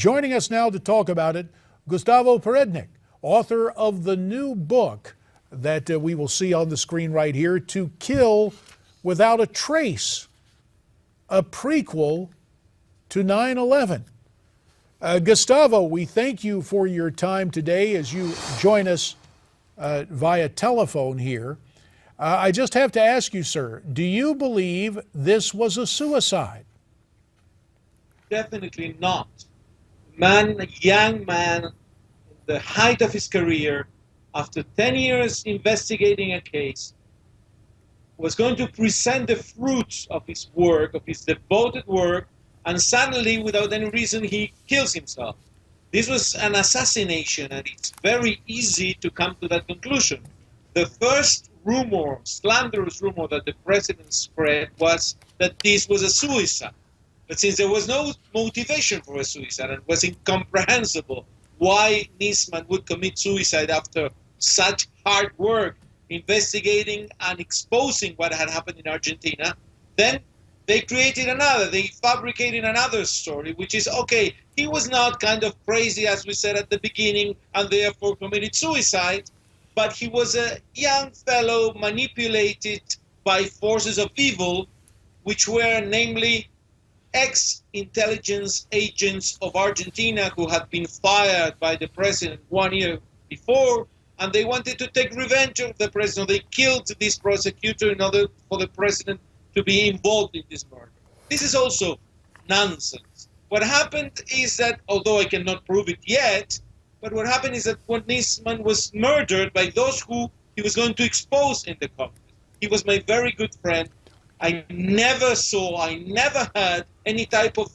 Joining us now to talk about it, Gustavo Perednik, author of the new book that we will see on the screen right here, To Kill Without a Trace, a prequel to 9/11. Gustavo, we thank you for your time today as you join us via telephone here. I just have to ask you, sir, do you believe this was a suicide? Definitely not. A young man, in the height of his career, after 10 years investigating a case, was going to present the fruits of his work, of his devoted work, and suddenly, without any reason, he kills himself. This was an assassination, and it's very easy to come to that conclusion. The first rumor, slanderous rumor that the president spread was that this was a suicide. But since there was no motivation for a suicide, and it was incomprehensible why Nisman would commit suicide after such hard work investigating and exposing what had happened in Argentina, then they fabricated another story, which is, okay, he was not kind of crazy, as we said at the beginning, and therefore committed suicide, but he was a young fellow manipulated by forces of evil, which were namely ex-intelligence agents of Argentina who had been fired by the president 1 year before, and they wanted to take revenge of the president. They killed this prosecutor in order for the president to be involved in this murder. This is also nonsense. What happened is that, although I cannot prove it yet, but what happened is that when Nisman was murdered by those who he was going to expose in the Congress, he was my very good friend. I never heard any type of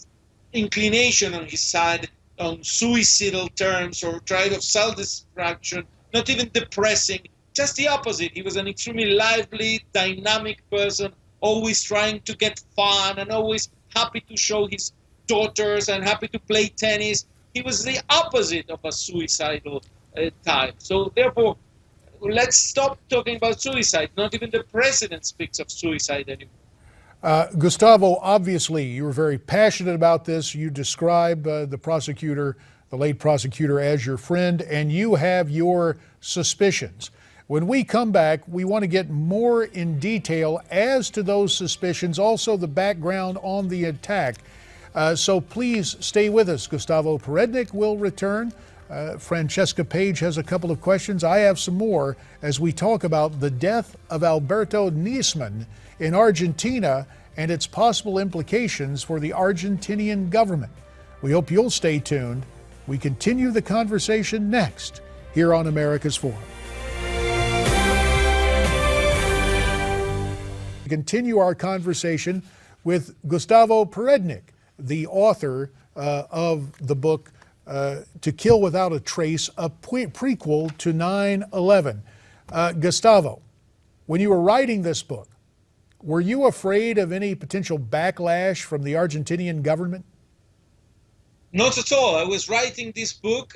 inclination on his side on suicidal terms or try of self-destruction, not even depressing, just the opposite. He was an extremely lively, dynamic person, always trying to get fun and always happy to show his daughters and happy to play tennis. He was the opposite of a suicidal type. So therefore, let's stop talking about suicide. Not even the president speaks of suicide anymore. Gustavo, obviously, you were very passionate about this. You describe the prosecutor, the late prosecutor, as your friend, and you have your suspicions. When we come back, we want to get more in detail as to those suspicions, also the background on the attack. So please stay with us. Gustavo Perednik will return. Francesca Page has a couple of questions. I have some more as we talk about the death of Alberto Nisman in Argentina and its possible implications for the Argentinian government. We hope you'll stay tuned. We continue the conversation next here on America's Forum. We continue our conversation with Gustavo Perednik, the author of the book To Kill Without a Trace, a prequel to 9/11. Gustavo, when you were writing this book, were you afraid of any potential backlash from the Argentinian government? Not at all. I was writing this book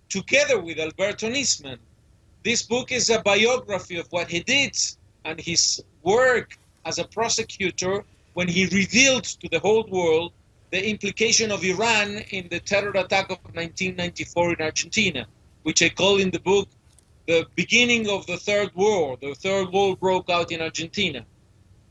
together with Alberto Nisman. This book is a biography of what he did and his work as a prosecutor when he revealed to the whole world the implication of Iran in the terror attack of 1994 in Argentina, which I call in the book the beginning of the Third War. The Third War broke out in Argentina.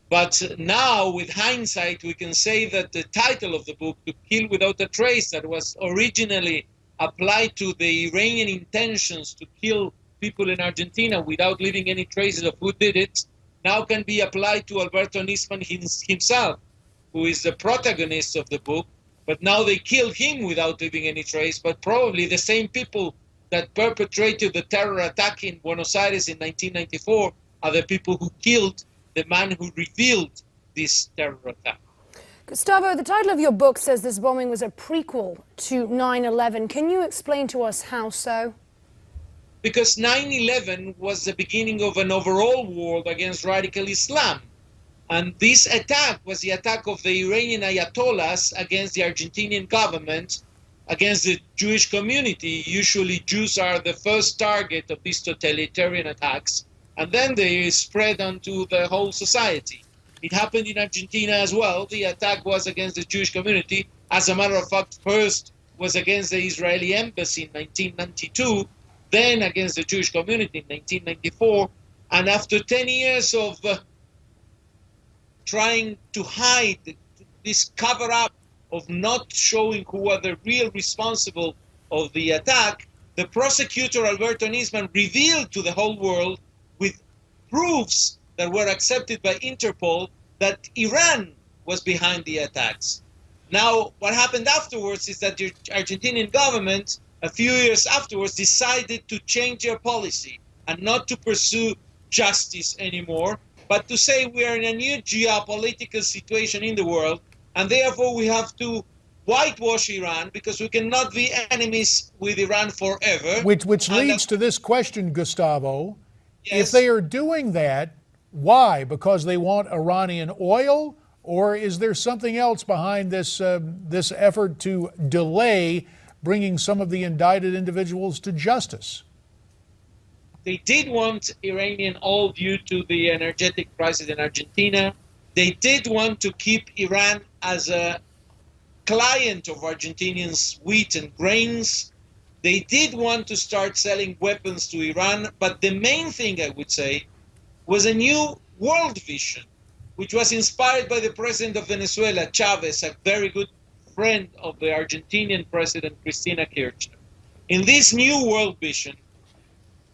But now, with hindsight, we can say that the title of the book, To Kill Without a Trace, that was originally applied to the Iranian intentions to kill people in Argentina without leaving any traces of who did it, now can be applied to Alberto Nisman himself, who is the protagonist of the book. But now they killed him without leaving any trace, but probably the same people that perpetrated the terror attack in Buenos Aires in 1994 are the people who killed the man who revealed this terror attack. Gustavo, the title of your book says this bombing was a prequel to 9/11. Can you explain to us how so? Because 9/11 was the beginning of an overall war against radical Islam. And this attack was the attack of the Iranian Ayatollahs against the Argentinian government, against the Jewish community. Usually Jews are the first target of these totalitarian attacks, and then they spread onto the whole society. It happened in Argentina as well. The attack was against the Jewish community. As a matter of fact, first was against the Israeli embassy in 1992, then against the Jewish community in 1994, and after 10 years of trying to hide this cover-up of not showing who were the real responsible of the attack, the prosecutor Alberto Nisman revealed to the whole world with proofs that were accepted by Interpol that Iran was behind the attacks. Now, what happened afterwards is that the Argentinian government, a few years afterwards, decided to change their policy and not to pursue justice anymore, but to say we are in a new geopolitical situation in the world, and therefore we have to whitewash Iran because we cannot be enemies with Iran forever. Which leads to this question, Gustavo. Yes. If they are doing that, why? Because they want Iranian oil? Or is there something else behind this this effort to delay bringing some of the indicted individuals to justice? They did want Iranian oil due to the energetic crisis in Argentina. They did want to keep Iran as a client of Argentinians' wheat and grains. They did want to start selling weapons to Iran. But the main thing, I would say, was a new world vision, which was inspired by the president of Venezuela, Chavez, a very good friend of the Argentinian president, Cristina Kirchner. In this new world vision,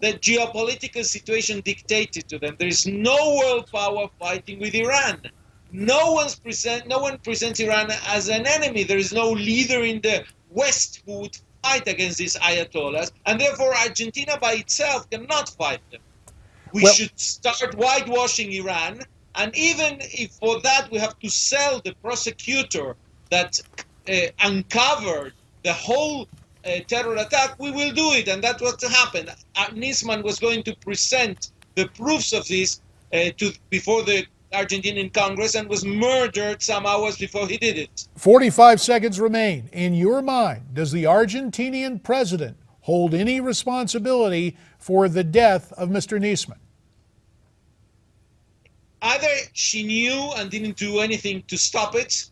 the geopolitical situation dictated to them. There is no world power fighting with Iran. No one presents Iran as an enemy. There is no leader in the West who would fight against these ayatollahs, and therefore Argentina by itself cannot fight them. We should start whitewashing Iran, and even if for that we have to sell the prosecutor that uncovered the whole terror attack, we will do it, and that's what happened. Nisman was going to present the proofs of this before the Argentinian Congress and was murdered some hours before he did it. 45 seconds remain. In your mind, does the Argentinian president hold any responsibility for the death of Mr. Nisman? Either she knew and didn't do anything to stop it,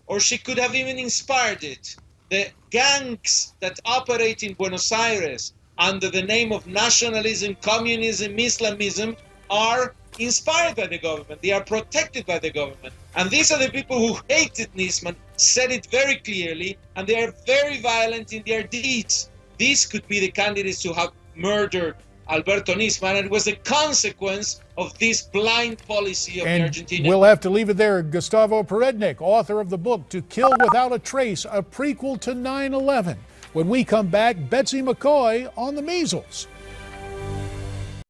or she could have even inspired it. The gangs that operate in Buenos Aires under the name of nationalism, communism, Islamism are inspired by the government. They are protected by the government. And these are the people who hated Nisman, said it very clearly, and they are very violent in their deeds. These could be the candidates who have murdered Alberto Nisman, and it was a consequence of this blind policy of the Argentinian. We'll have to leave it there. Gustavo Perednik, author of the book To Kill Without a Trace, a prequel to 9/11. When we come back, Betsy McCoy on the measles.